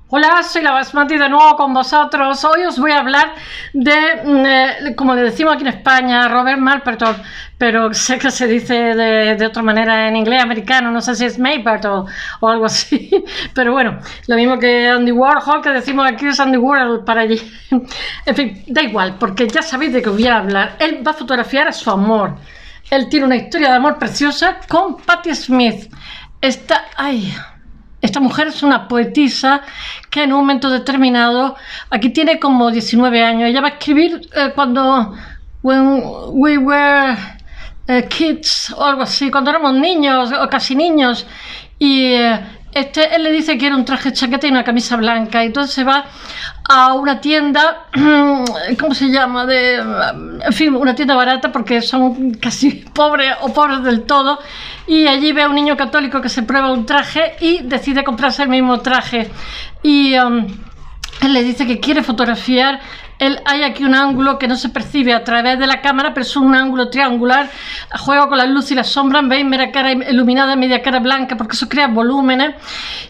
Hola, soy la Basmati de nuevo con vosotros. Hoy os voy a hablar de, como le decimos aquí en España, Robert Mapplethorpe, pero sé que se dice de otra manera en inglés americano, no sé si es Mapplethorpe o algo así, pero bueno, lo mismo que Andy Warhol, que decimos aquí es Andy Warhol para allí. En fin, da igual, porque ya sabéis de qué os voy a hablar. Él va a fotografiar a su amor. Él tiene una historia de amor preciosa con Patti Smith. Esta mujer es una poetisa que en un momento determinado, aquí tiene como 19 años, ella va a escribir when we were kids o algo así, cuando éramos niños o casi niños, y él le dice que quiere un traje de chaqueta y una camisa blanca, y entonces se va a una tienda, ¿cómo se llama? En fin, una tienda barata porque son casi pobres o pobres del todo, y allí ve a un niño católico que se prueba un traje y decide comprarse el mismo traje, y él le dice que quiere fotografiar. Hay aquí un ángulo que no se percibe a través de la cámara, pero es un ángulo triangular, juega con la luz y la sombra, veis media cara iluminada, media cara blanca, porque eso crea volúmenes,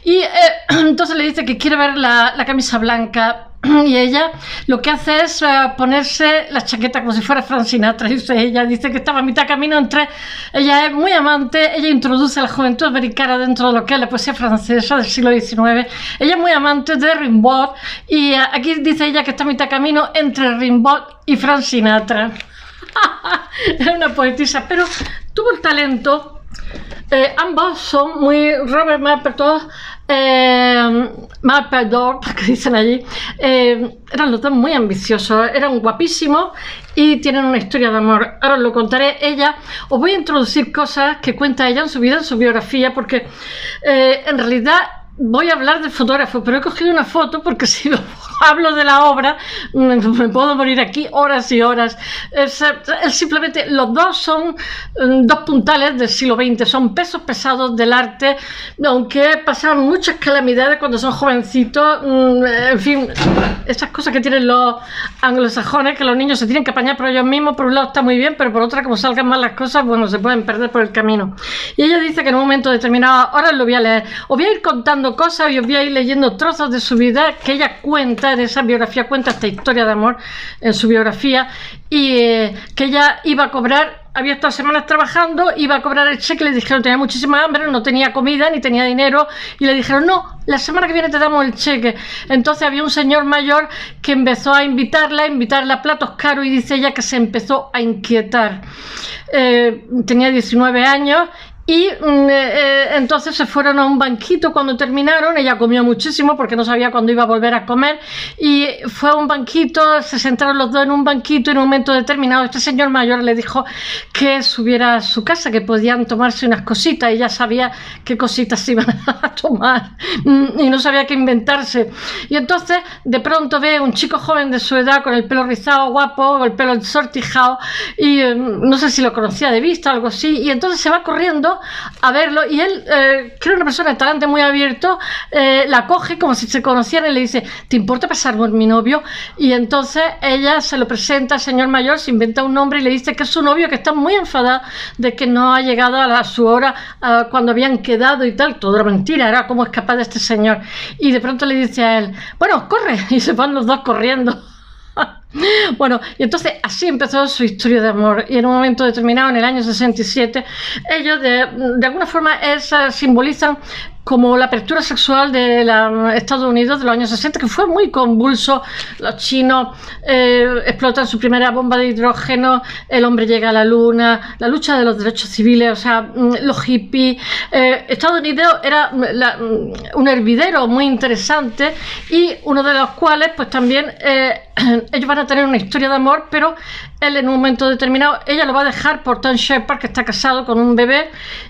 y entonces le dice que quiere ver la camisa blanca, y ella lo que hace es ponerse la chaqueta como si fuera Frank Sinatra. Ella dice que estaba a mitad camino entre... Ella es muy amante, ella introduce a la juventud americana dentro de lo que es la poesía francesa del siglo XIX. Ella es muy amante de Rimbaud, y aquí dice ella que está a mitad camino entre Rimbaud y Frank Sinatra. Es una poetisa, pero tuvo el talento. Ambos son muy Robert Mapplethorpe, que dicen allí, eran los dos muy ambiciosos, eran guapísimos y tienen una historia de amor. Ahora os lo contaré. Os voy a introducir cosas que cuenta ella en su vida, en su biografía, porque en realidad voy a hablar del fotógrafo, pero he cogido una foto porque si hablo de la obra me puedo morir aquí horas y horas. Simplemente los dos son dos puntales del siglo XX, son pesos pesados del arte, aunque pasaron muchas calamidades cuando son jovencitos. En fin, esas cosas que tienen los anglosajones, que los niños se tienen que apañar por ellos mismos. Por un lado está muy bien, pero por otra, como salgan mal las cosas, bueno, se pueden perder por el camino. Y ella dice que en un momento determinado, ahora lo voy a leer, os voy a ir contando cosas y os voy a ir leyendo trozos de su vida que ella cuenta en esa biografía, cuenta esta historia de amor en su biografía, y que ella iba a cobrar, había estado semanas trabajando, iba a cobrar el cheque, le dijeron, tenía muchísima hambre, no tenía comida ni tenía dinero, y le dijeron, no, la semana que viene te damos el cheque. Entonces había un señor mayor que empezó a invitarla a platos caros, y dice ella que se empezó a inquietar. Tenía 19 años. Y entonces se fueron a un banquito cuando terminaron. Ella comió muchísimo porque no sabía cuándo iba a volver a comer, y fue a un banquito, se sentaron los dos en un banquito, y en un momento determinado este señor mayor le dijo que subiera a su casa, que podían tomarse unas cositas, y ella sabía qué cositas se iban a tomar y no sabía qué inventarse. Y entonces de pronto ve un chico joven de su edad con el pelo rizado, guapo, con el pelo ensortijado, y no sé si lo conocía de vista o algo así, y entonces se va corriendo a verlo, y él, que era una persona de talante muy abierto, la coge como si se conocieran y le dice, ¿te importa pasar por mi novio? Y entonces ella se lo presenta al señor mayor, se inventa un nombre y le dice que es su novio, que está muy enfadada de que no ha llegado a su hora cuando habían quedado y tal. Todo era mentira, era cómo escapar de este señor. Y de pronto le dice a él, bueno, corre, y se van los dos corriendo. Bueno, y entonces así empezó su historia de amor, y en un momento determinado, en el año 67, ellos de alguna forma simbolizan como la apertura sexual de Estados Unidos de los años 60, que fue muy convulso. Los chinos explotan su primera bomba de hidrógeno, el hombre llega a la luna, la lucha de los derechos civiles, o sea, los hippies. Estados Unidos era un hervidero muy interesante, y uno de los cuales pues también ellos van a tener una historia de amor, pero él en un momento determinado, ella lo va a dejar por Tom Shepard, que está casado con un bebé.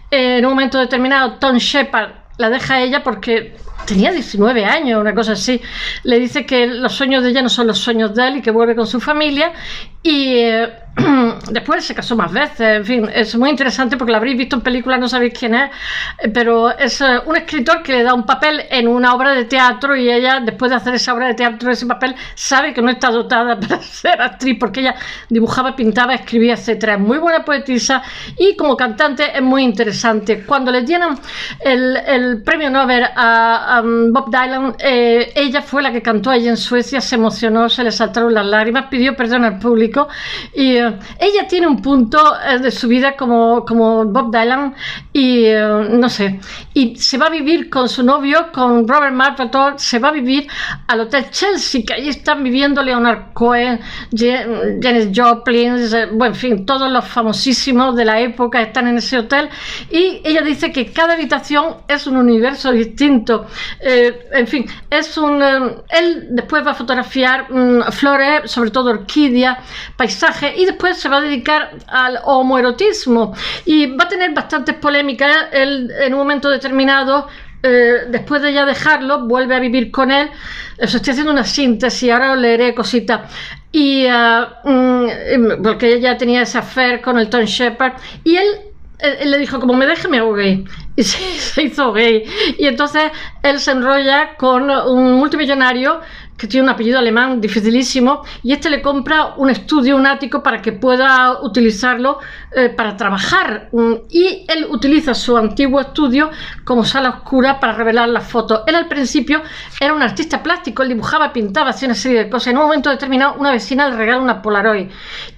En un momento determinado Tom Shepard la deja a ella porque tenía 19 años, una cosa así. Le dice que los sueños de ella no son los sueños de él y que vuelve con su familia. Y después se casó más veces. En fin, es muy interesante porque lo habréis visto en películas, no sabéis quién es, pero es un escritor que le da un papel en una obra de teatro, y ella, después de hacer esa obra de teatro, ese papel, sabe que no está dotada para ser actriz, porque ella dibujaba, pintaba, escribía, etcétera. Es muy buena poetisa, y como cantante es muy interesante. Cuando le dieron el premio Nobel a Bob Dylan, ella fue la que cantó allí en Suecia, se emocionó, se le saltaron las lágrimas, pidió perdón al público y ella tiene un punto de su vida como Bob Dylan y no sé, y se va a vivir con su novio, con Robert Mapplethorpe, se va a vivir al Hotel Chelsea, que ahí están viviendo Leonard Cohen, Janis Joplin, bueno, en fin, todos los famosísimos de la época están en ese hotel y ella dice que cada habitación es un universo distinto. En fin, él después va a fotografiar flores, sobre todo orquídeas, paisajes, y después se va a dedicar al homoerotismo y va a tener bastantes polémicas. Él en un momento determinado, después de ya dejarlo, vuelve a vivir con él. Estoy haciendo una síntesis, ahora os leeré cositas. Y porque ella tenía ese affair con el Tom Shepard y él le dijo, como me deje me hago gay, y se hizo gay, y entonces él se enrolla con un multimillonario que tiene un apellido alemán dificilísimo, y este le compra un estudio, un ático, para que pueda utilizarlo para trabajar, y él utiliza su antiguo estudio como sala oscura para revelar las fotos. Él al principio era un artista plástico, él dibujaba, pintaba, hacía una serie de cosas. En un momento determinado una vecina le regala una Polaroid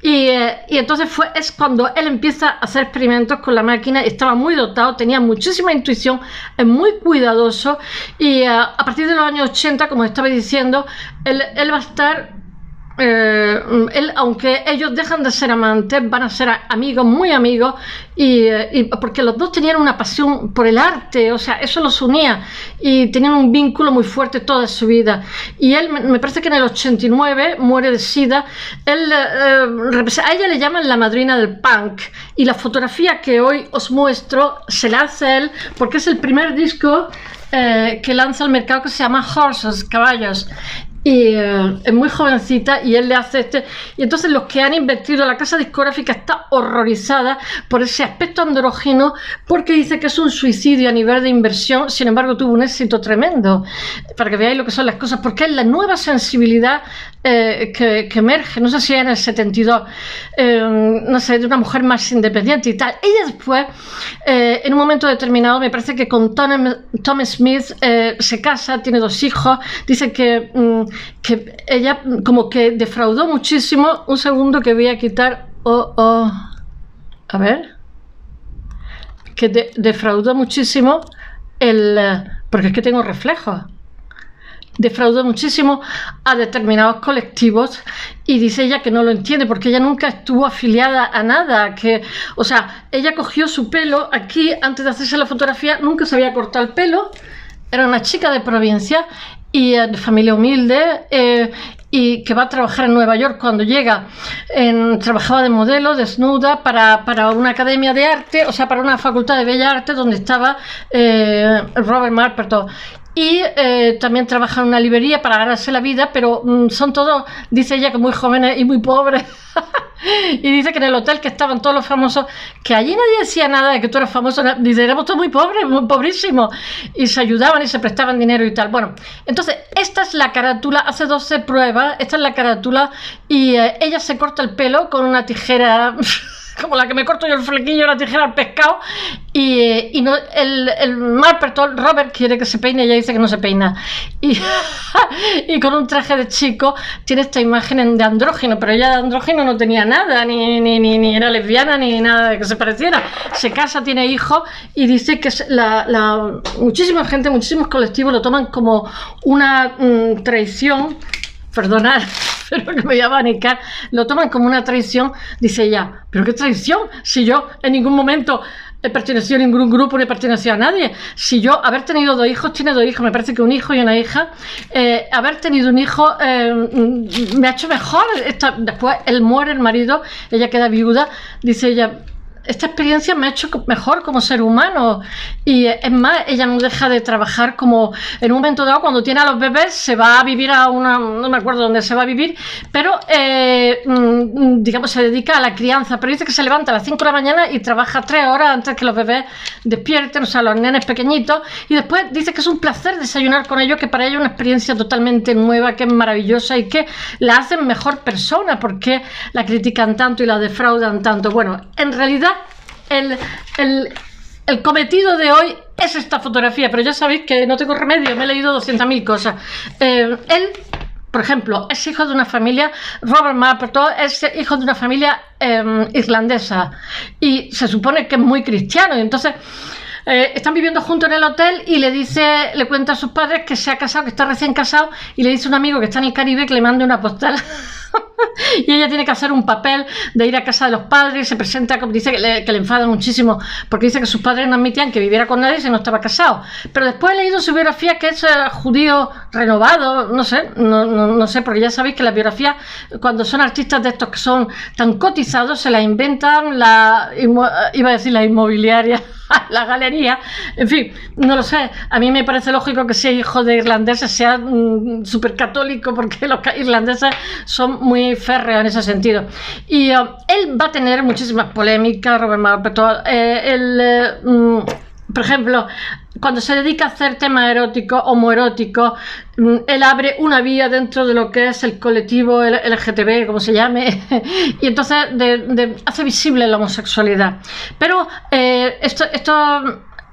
y entonces es cuando él empieza a hacer experimentos con la máquina. Estaba muy dotado, tenía muchísima intuición, es muy cuidadoso, y a partir de los años 80, como estaba diciendo, él va a estar, aunque ellos dejan de ser amantes, van a ser amigos, muy amigos, y porque los dos tenían una pasión por el arte, o sea, eso los unía y tenían un vínculo muy fuerte toda su vida. Y él, me parece que en el 89 muere de SIDA. A ella le llaman la madrina del punk, y la fotografía que hoy os muestro se la hace él porque es el primer disco que lanza al mercado, que se llama Horses, Caballos. Y es muy jovencita y él le hace y entonces los que han invertido, la casa discográfica está horrorizada por ese aspecto andrógino, porque dice que es un suicidio a nivel de inversión. Sin embargo, tuvo un éxito tremendo, para que veáis lo que son las cosas, porque es la nueva sensibilidad que emerge, no sé si en el 72, no sé, de una mujer más independiente y tal. Ella después, en un momento determinado, me parece que con Tom Smith se casa, tiene 2 hijos, dice que ella como que defraudó muchísimo. Un segundo que voy a quitar, a ver, que defraudó muchísimo porque es que tengo reflejos. Defraudó muchísimo a determinados colectivos, y dice ella que no lo entiende porque ella nunca estuvo afiliada a nada, o sea, ella cogió su pelo aquí antes de hacerse la fotografía, nunca se había cortado el pelo, era una chica de provincia y de familia humilde, y que va a trabajar en Nueva York. Cuando llega, trabajaba de modelo desnuda para una academia de arte, o sea, para una facultad de Bellas Artes donde estaba Robert Mapplethorpe. Y también trabaja en una librería para ganarse la vida, pero son todos, dice ella, que muy jóvenes y muy pobres. Y dice que en el hotel que estaban todos los famosos, que allí nadie decía nada de que tú eras famoso, dice, éramos todos muy pobres, muy pobrísimos, y se ayudaban y se prestaban dinero y tal. Bueno, entonces esta es la carátula, hace 12 pruebas, esta es la carátula, y ella se corta el pelo con una tijera como la que me corto yo el flequillo, la tijera al pescado, y no, el Mapplethorpe, Robert, quiere que se peine, ella dice que no se peina, y con un traje de chico tiene esta imagen de andrógino, pero ella de andrógino no tenía nada, ni era lesbiana, ni nada de que se pareciera. Se casa, tiene hijos, y dice que muchísima gente, muchísimos colectivos lo toman como una traición. Perdonad, pero que me voy a abanicar, lo toman como una traición. Dice ella, ¿pero qué traición? Si yo en ningún momento he pertenecido a ningún grupo, ni he pertenecido a nadie. Si yo, haber tenido 2 hijos, tiene 2 hijos, me parece que un hijo y una hija, haber tenido un hijo me ha hecho mejor. Después él muere, el marido, ella queda viuda, dice ella, esta experiencia me ha hecho mejor como ser humano. Y es más, ella no deja de trabajar, como en un momento dado, cuando tiene a los bebés, se va a vivir a no me acuerdo dónde se va a vivir, pero digamos, se dedica a la crianza. Pero dice que se levanta a las 5 de la mañana y trabaja 3 horas antes que los bebés despierten, o sea, los nenes pequeñitos, y después dice que es un placer desayunar con ellos, que para ella es una experiencia totalmente nueva, que es maravillosa y que la hacen mejor persona, porque la critican tanto y la defraudan tanto. Bueno, en realidad el cometido de hoy es esta fotografía, pero ya sabéis que no tengo remedio, me he leído 200.000 cosas. Él, por ejemplo, es hijo de una familia, Robert Mapplethorpe es hijo de una familia irlandesa y se supone que es muy cristiano, y entonces están viviendo juntos en el hotel y le cuenta a sus padres que se ha casado, que está recién casado, y le dice a un amigo que está en el Caribe que le mande una postal. Y ella tiene que hacer un papel de ir a casa de los padres, y se presenta, como dice que le enfada muchísimo porque dice que sus padres no admitían que viviera con nadie si no estaba casado. Pero después he leído su biografía, que es judío renovado, no sé, porque ya sabéis que las biografías, cuando son artistas de estos que son tan cotizados, se las inventan iba a decir la inmobiliaria, la galería, en fin, no lo sé. A mí me parece lógico que sea hijo de irlandeses, sea súper católico, porque los irlandeses son muy férreos en ese sentido. Y él va a tener muchísimas polémicas, Robert Mapplethorpe. Por ejemplo, cuando se dedica a hacer temas eróticos, homoeróticos, él abre una vía dentro de lo que es el colectivo LGTB, como se llame, y entonces hace visible la homosexualidad. Pero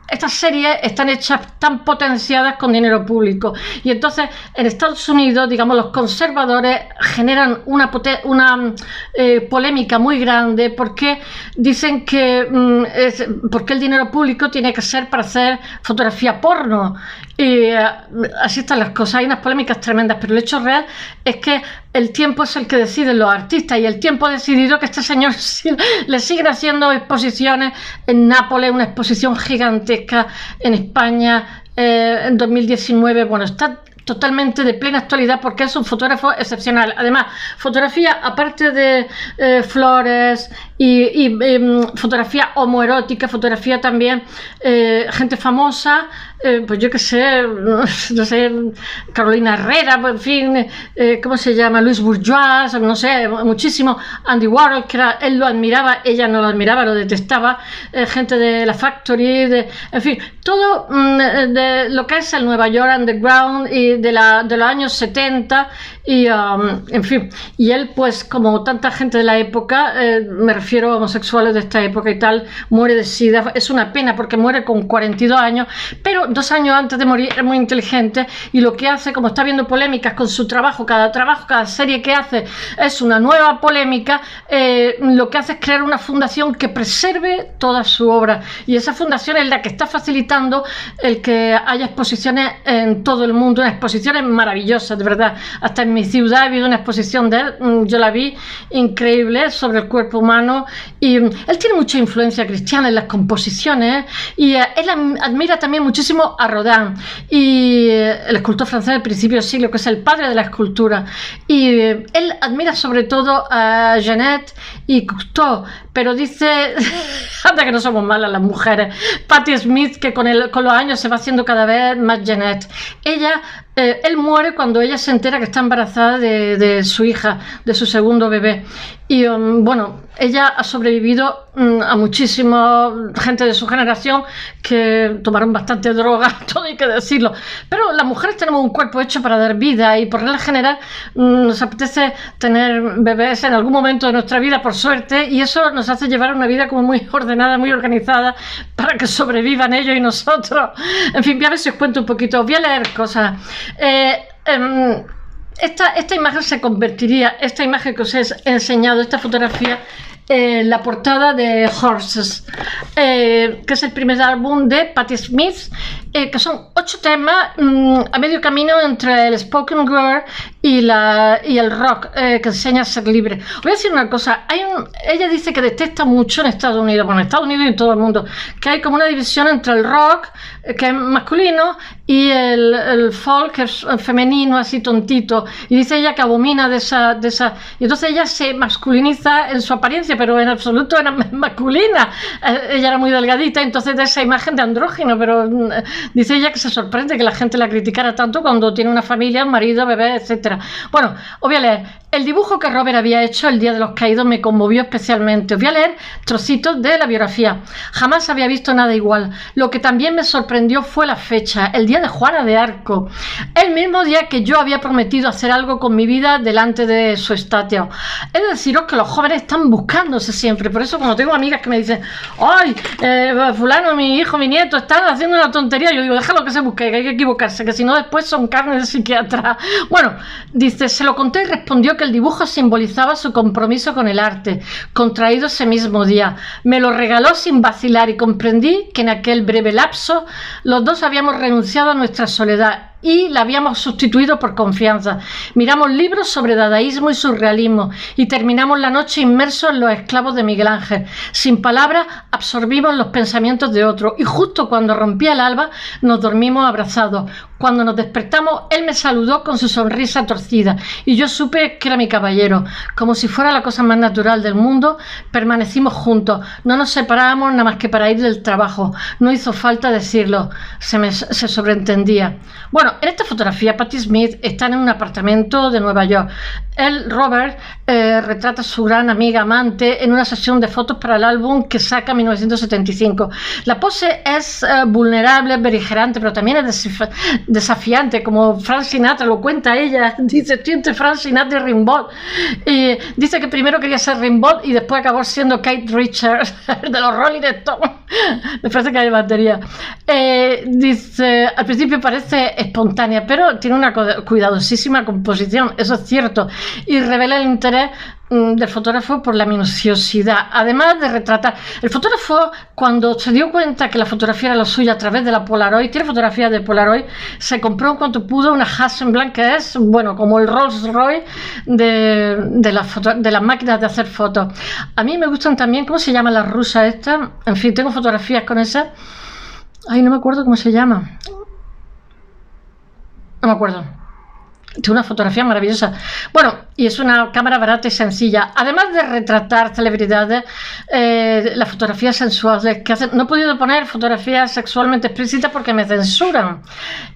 estas series están hechas, tan potenciadas con dinero público, y entonces en Estados Unidos, digamos, los conservadores generan una polémica muy grande, porque dicen que porque el dinero público tiene que ser para hacer fotografía porno, y así están las cosas. Hay unas polémicas tremendas, pero el hecho real es que el tiempo es el que deciden los artistas, y el tiempo ha decidido que este señor le siguen haciendo exposiciones en Nápoles, una exposición gigantesca en España en 2019. Bueno, está totalmente de plena actualidad, porque es un fotógrafo excepcional. Además, fotografía, aparte de flores y fotografía homoerótica, fotografía también gente famosa, pues yo qué sé, no sé, Carolina Herrera, en fin, ¿cómo se llama? Luis Bourgeois, no sé, muchísimo. Andy Warhol, que él lo admiraba, ella no lo admiraba, lo detestaba. Gente de la Factory, en fin, todo de lo que es el Nueva York Underground y de los años 70, y en fin, y él, pues como tanta gente de la época, me refiero a homosexuales de esta época y tal, muere de SIDA. Es una pena porque muere con 42 años, pero 2 años antes de morir es muy inteligente, y lo que hace, como está habiendo polémicas con su trabajo, cada serie que hace es una nueva polémica, lo que hace es crear una fundación que preserve toda su obra, y esa fundación es la que está facilitando el que haya exposiciones en todo el mundo, unas exposiciones maravillosas, de verdad. Hasta en mi ciudad ha habido una exposición de él, yo la vi, increíble, sobre el cuerpo humano, y él tiene mucha influencia cristiana en las composiciones, y él admira también muchísimo a Rodin, y el escultor francés del principio del siglo, que es el padre de la escultura, y él admira sobre todo a Genet y Cousteau, pero dice, anda que no somos malas las mujeres, Patti Smith, que con los años se va haciendo cada vez más Genet. Él muere cuando ella se entera que está embarazada de su hija, de su segundo bebé. Y bueno, ella ha sobrevivido a muchísima gente de su generación que tomaron bastante droga, todo hay que decirlo. Pero las mujeres tenemos un cuerpo hecho para dar vida, y por regla general nos apetece tener bebés en algún momento de nuestra vida, por suerte, y eso nos hace llevar una vida como muy ordenada, muy organizada, para que sobrevivan ellos y nosotros. En fin, voy a ver si os cuento un poquito, voy a leer cosas. Esta imagen se convertiría, esta imagen que os he enseñado, esta fotografía, la portada de Horses, que es el primer álbum de Patti Smith, que son 8 temas a medio camino entre el spoken word y el rock, que enseña a ser libre. Os voy a decir una cosa, ella dice que detesta mucho en Estados Unidos, bueno, en Estados Unidos y en todo el mundo, que hay como una división entre el rock, que es masculino, y el folk, que es femenino, así tontito, y dice ella que abomina de esa, y entonces ella se masculiniza en su apariencia, pero en absoluto era masculina. Ella era muy delgadita, entonces de esa imagen de andrógino, pero Dice ella que se sorprende que la gente la criticara tanto cuando tiene una familia, un marido, bebé, etc. Bueno, os voy a leer. El dibujo que Robert había hecho el Día de los Caídos me conmovió especialmente. Os voy a leer trocitos de la biografía. Jamás había visto nada igual. Lo que también me sorprendió fue la fecha, el día de Juana de Arco. El mismo día que yo había prometido hacer algo con mi vida delante de su estatua. He de deciros que los jóvenes están buscándose siempre. Por eso cuando tengo amigas que me dicen, ¡ay, fulano, mi hijo, mi nieto, están haciendo una tontería! Yo digo, déjalo que se busque, que hay que equivocarse, que si no después son carne de psiquiatra. Bueno, dice, se lo conté y respondió que el dibujo simbolizaba su compromiso con el arte, contraído ese mismo día. Me lo regaló sin vacilar y comprendí que en aquel breve lapso los dos habíamos renunciado a nuestra soledad y la habíamos sustituido por confianza. Miramos libros sobre dadaísmo y surrealismo y terminamos la noche inmersos en Los esclavos de Miguel Ángel. Sin palabras absorbimos los pensamientos de otro y justo cuando rompía el alba nos dormimos abrazados. Cuando nos despertamos, él me saludó con su sonrisa torcida y yo supe que era mi caballero. Como si fuera la cosa más natural del mundo, permanecimos juntos. No nos separábamos nada más que para ir del trabajo. No hizo falta decirlo, se sobreentendía. Bueno, en esta fotografía Patti Smith está en un apartamento de Nueva York. Él, Robert, retrata a su gran amiga amante en una sesión de fotos para el álbum que saca en 1975. La pose es vulnerable, beligerante, pero también es desafiante, como Frank Sinatra, lo cuenta ella. Dice, estoy entre Frank Sinatra y Rimbaud. Dice que primero quería ser Rimbaud y después acabó siendo Keith Richards, de los Rolling Stones. Me parece que hay batería. Dice, al principio parece espontánea, pero tiene una cuidadosísima composición, eso es cierto, y revela el interés del fotógrafo por la minuciosidad, además de retratar. El fotógrafo, cuando se dio cuenta que la fotografía era la suya a través de la Polaroid, tiene fotografías de Polaroid, se compró en cuanto pudo una Hasselblad, que es, bueno, como el Rolls Royce de las máquinas de hacer fotos. A mí me gustan también, ¿cómo se llama la rusa esta? En fin, tengo fotografías con esa. Ay, no me acuerdo cómo se llama. No me acuerdo. Tiene una fotografía maravillosa. Bueno, y es una cámara barata y sencilla. Además de retratar celebridades, las fotografías sensuales que hacen. No he podido poner fotografías sexualmente explícitas porque me censuran.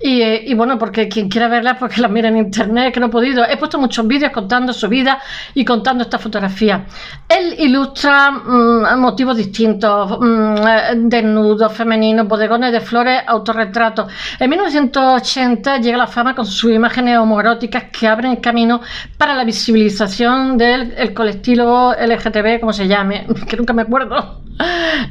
Y bueno, porque quien quiera verlas, porque las mira en internet, que no he podido. He puesto muchos vídeos contando su vida y contando esta fotografía. Él ilustra motivos distintos, desnudos, femeninos, bodegones de flores, autorretratos. En 1980 llega la fama con sus imágenes homoeróticas que abren camino para la visibilización del colectivo LGTB, como se llame, que nunca me acuerdo.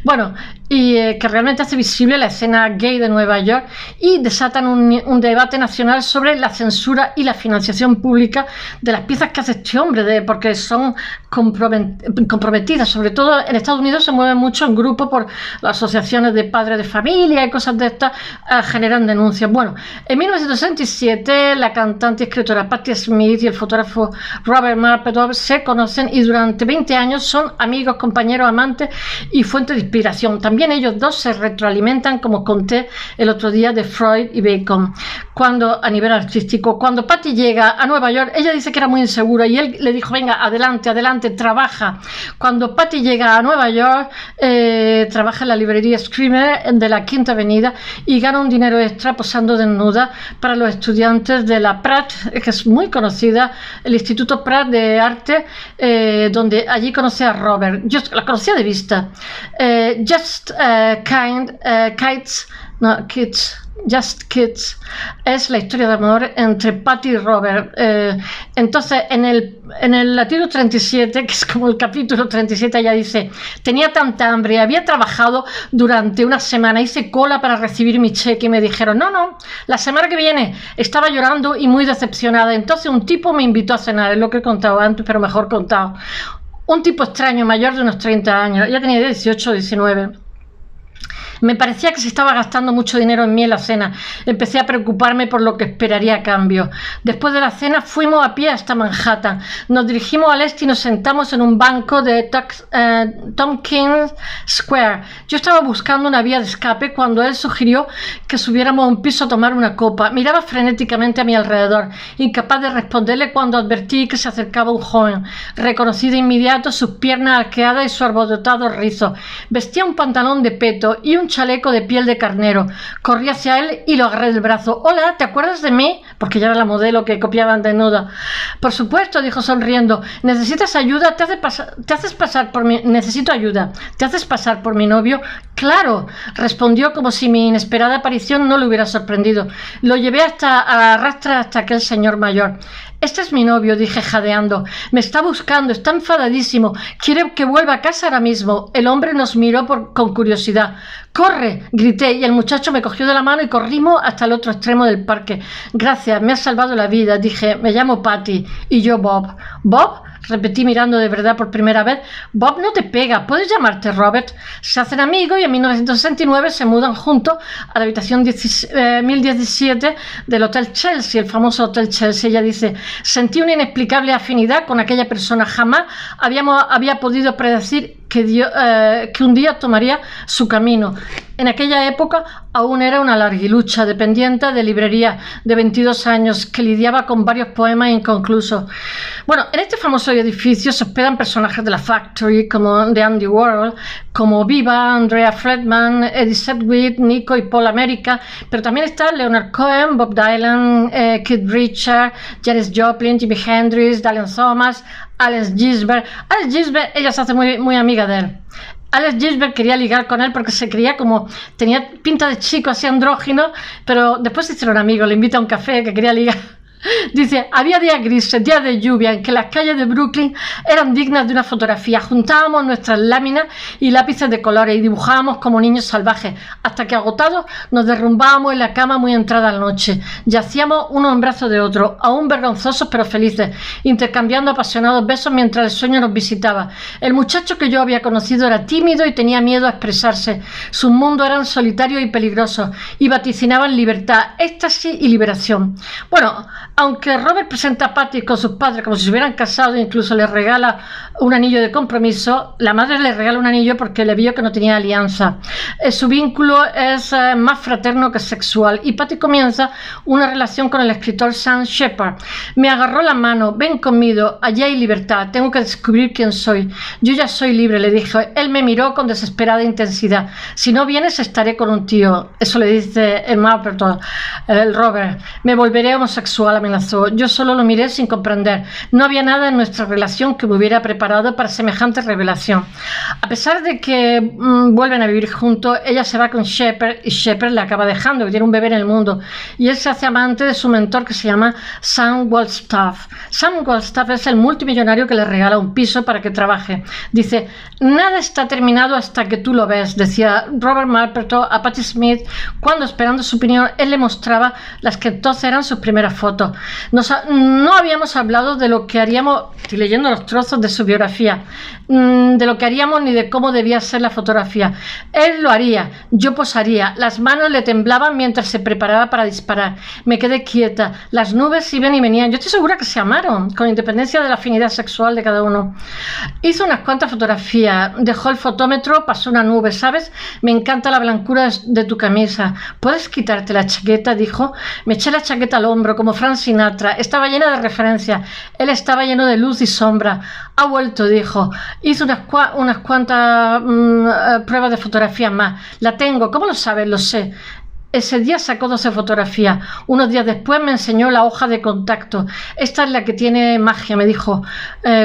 Bueno, y que realmente hace visible la escena gay de Nueva York y desatan un debate nacional sobre la censura y la financiación pública de las piezas que hace este hombre, porque son comprometidas. Sobre todo en Estados Unidos se mueven mucho en grupo por las asociaciones de padres de familia y cosas de estas, generan denuncias. Bueno, en 1967 la cantante y escritora Patti Smith y el fotógrafo Robert Mapplethorpe se conocen y durante 20 años son amigos, compañeros, amantes y fuente de inspiración. También ellos dos se retroalimentan, como conté el otro día, de Freud y Bacon. A nivel artístico, cuando Patti llega a Nueva York, ella dice que era muy insegura y él le dijo, venga, adelante, adelante, trabaja. Cuando Patti llega a Nueva York, trabaja en la librería Scribner de la Quinta Avenida y gana un dinero extra posando desnuda para los estudiantes de la Pratt, que es muy conocida, el Instituto Pratt de Arte, donde allí conoce a Robert. Yo la conocía de vista. Just Kids es la historia de amor entre Patti y Robert. Entonces, en el latido 37, que es como el capítulo 37, ella dice, tenía tanta hambre, había trabajado durante una semana, hice cola para recibir mi cheque y me dijeron, no, la semana que viene. Estaba llorando y muy decepcionada. Entonces un tipo me invitó a cenar, es lo que he contado antes, pero mejor contado. Un tipo extraño, mayor de unos 30 años, ella tenía 18 o 19. Me parecía que se estaba gastando mucho dinero en mí en la cena. Empecé a preocuparme por lo que esperaría a cambio. Después de la cena fuimos a pie hasta Manhattan. Nos dirigimos al este y nos sentamos en un banco de Tompkins Square. Yo estaba buscando una vía de escape cuando él sugirió que subiéramos a un piso a tomar una copa. Miraba frenéticamente a mi alrededor, incapaz de responderle cuando advertí que se acercaba un joven. Reconocí de inmediato sus piernas arqueadas y su alborotado rizo. Vestía un pantalón de peto y un un chaleco de piel de carnero. Corrí hacia él y lo agarré del brazo. «Hola, ¿te acuerdas de mí?», porque ya era la modelo que copiaban desnuda. «Por supuesto», dijo sonriendo. «¿Necesitas ayuda? ¿Te haces pasar por mi...?» «Necesito ayuda. ¿Te haces pasar por mi novio?» «Claro», respondió como si mi inesperada aparición no le hubiera sorprendido. Lo llevé a la rastra hasta aquel señor mayor. «Este es mi novio», dije jadeando. «Me está buscando, está enfadadísimo. Quiere que vuelva a casa ahora mismo». El hombre nos miró con curiosidad. «¡Corre!», grité, y el muchacho me cogió de la mano y corrimos hasta el otro extremo del parque. «Gracias, me has salvado la vida», dije. «Me llamo Patty». «Y yo Bob». «¿Bob?», repetí mirando de verdad por primera vez. «Bob no te pega, puedes llamarte Robert». Se hacen amigos y en 1969 se mudan juntos a la habitación 1017 del Hotel Chelsea, el famoso Hotel Chelsea. Ella dice: «Sentí una inexplicable afinidad con aquella persona. Jamás había podido predecir que un día tomaría su camino». En aquella época aún era una larguilucha dependiente de librería de 22 años que lidiaba con varios poemas inconclusos. Bueno, en este famoso edificio se hospedan personajes de la Factory, como de Andy Warhol, como Viva, Andrea Fredman, Eddie Sedgwick, Nico y Paul America, pero también está Leonard Cohen, Bob Dylan, Keith Richards, Janis Joplin, Jimi Hendrix, Dylan Thomas, Alex Gisbert. Alex Gisbert, ella se hace muy amiga de él. Alex Gisbert quería ligar con él porque se creía como... tenía pinta de chico, así andrógino, pero después se hicieron amigos, le invita a un café que quería ligar. Dice: «Había días grises, días de lluvia, en que las calles de Brooklyn eran dignas de una fotografía. Juntábamos nuestras láminas y lápices de colores y dibujábamos como niños salvajes, hasta que agotados nos derrumbábamos en la cama muy entrada la noche. Yacíamos uno en brazos de otro, aún vergonzosos pero felices, intercambiando apasionados besos mientras el sueño nos visitaba. El muchacho que yo había conocido era tímido y tenía miedo a expresarse. Sus mundos eran solitarios y peligrosos y vaticinaban libertad, éxtasis y liberación». Bueno, aunque Robert presenta a Patty con sus padres como si se hubieran casado e incluso le regala un anillo de compromiso, la madre le regala un anillo porque le vio que no tenía alianza. Su vínculo es más fraterno que sexual y Patty comienza una relación con el escritor Sam Shepard. «Me agarró la mano. «Ven conmigo, allí hay libertad. Tengo que descubrir quién soy». «Yo ya soy libre», le dije. Él me miró con desesperada intensidad. «Si no vienes estaré con un tío». Eso le dice el Mapperton, el Robert. «Me volveré homosexual», amenazó. Yo solo lo miré sin comprender. No había nada en nuestra relación que me hubiera preparado para semejante revelación. A pesar de que vuelven a vivir juntos, ella se va con Shepard y Shepard la acaba dejando, que tiene un bebé en el mundo, y él se hace amante de su mentor, que se llama Sam Waldstaff. Sam Waldstaff es el multimillonario que le regala un piso para que trabaje. Dice: «Nada está terminado hasta que tú lo ves», decía Robert Mapperton a Patti Smith cuando, esperando su opinión, él le mostraba las que entonces eran sus primeras fotos. No habíamos hablado de lo que haríamos, estoy leyendo los trozos de su biografía, de lo que haríamos ni de cómo debía ser la fotografía. Él lo haría, yo posaría, las manos le temblaban mientras se preparaba para disparar. Me quedé quieta, las nubes iban y venían. Yo estoy segura que se amaron, con independencia de la afinidad sexual de cada uno. Hizo unas cuantas fotografías, dejó el fotómetro, pasó una nube. «¿Sabes? Me encanta la blancura de tu camisa. ¿Puedes quitarte la chaqueta?», dijo. Me eché la chaqueta al hombro, como Frank Sinatra. Estaba llena de referencias. Él estaba lleno de luz y sombra. «Ha vuelto», dijo. Hizo unas cuantas pruebas de fotografías más. «La tengo». «¿Cómo lo sabes?». «Lo sé». Ese día sacó 12 fotografías. Unos días después me enseñó la hoja de contacto. «Esta es la que tiene magia», me dijo.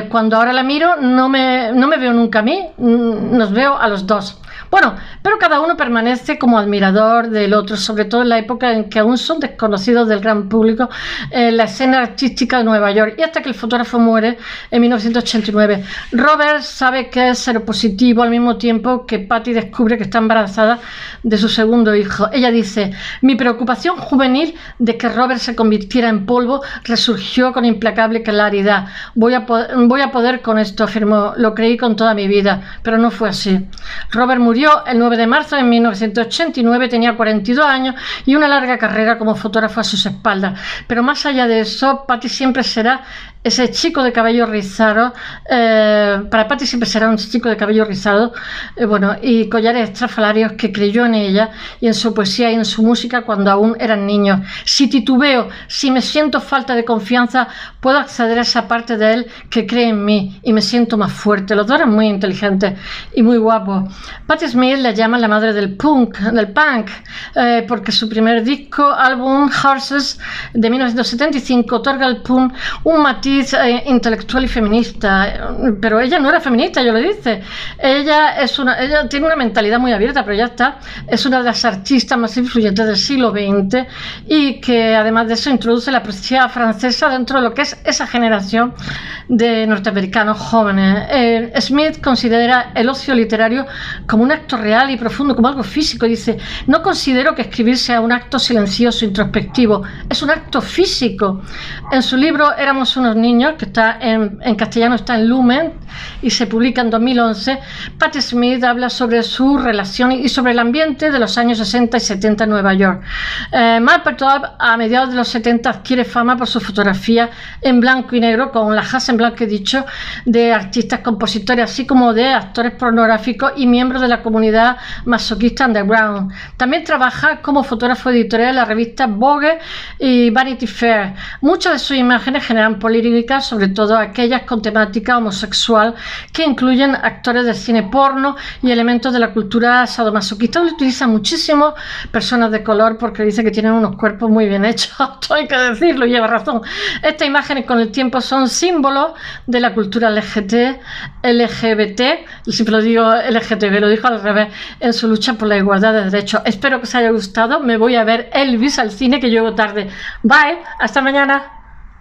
«Cuando ahora la miro, no me veo nunca a mí, nos veo a los dos». Bueno, pero cada uno permanece como admirador del otro, sobre todo en la época en que aún son desconocidos del gran público la escena artística de Nueva York, y hasta que el fotógrafo muere en 1989. Robert sabe que es seropositivo al mismo tiempo que Patty descubre que está embarazada de su segundo hijo. Ella dice: «Mi preocupación juvenil de que Robert se convirtiera en polvo resurgió con implacable claridad. Voy a poder con esto», afirmó. «Lo creí con toda mi vida, pero no fue así». Robert murió el 9 de marzo de 1989, tenía 42 años y una larga carrera como fotógrafo a sus espaldas. Pero más allá de eso, Patty siempre será ese chico de cabello rizado, para Patti siempre será un chico de cabello rizado, bueno, y collares estrafalarios, que creyó en ella y en su poesía y en su música cuando aún eran niños. Si titubeo, si me siento falta de confianza, puedo acceder a esa parte de él que cree en mí y me siento más fuerte. Los dos eran muy inteligentes y muy guapos. Patti Smith le llama la madre del punk, porque su primer disco, álbum Horses, de 1975, otorga al punk un matiz intelectual y feminista. Pero ella no era feminista, yo lo dice. Ella tiene una mentalidad muy abierta, pero ya está. Es una de las artistas más influyentes del siglo XX y que además de eso introduce la poesía francesa dentro de lo que es esa generación de norteamericanos jóvenes. Smith considera el ocio literario como un acto real y profundo, como algo físico. Dice: no considero que escribir sea un acto silencioso, introspectivo, es un acto físico. En su libro Éramos unos niños, que está en castellano, está en Lumen y se publica en 2011, Patti Smith habla sobre su relación y sobre el ambiente de los años 60 y 70 en Nueva York. Mapplethorpe a mediados de los 70 adquiere fama por su fotografía en blanco y negro, con la Hasselblad que he dicho, de artistas, compositores, así como de actores pornográficos y miembros de la comunidad masoquista underground. También trabaja como fotógrafo editorial en la revista Vogue y Vanity Fair. Muchas de sus imágenes generan polémicas, sobre todo aquellas con temática homosexual, que incluyen actores del cine porno y elementos de la cultura sadomasoquista. Lo utiliza muchísimo personas de color porque dice que tienen unos cuerpos muy bien hechos. Esto hay que decirlo, lleva razón. Estas imágenes con el tiempo son símbolos de la cultura LGBT, siempre lo digo LGTB, lo dijo al revés, en su lucha por la igualdad de derechos. Espero que os haya gustado. Me voy a ver Elvis al cine, que llego tarde. Bye, hasta mañana.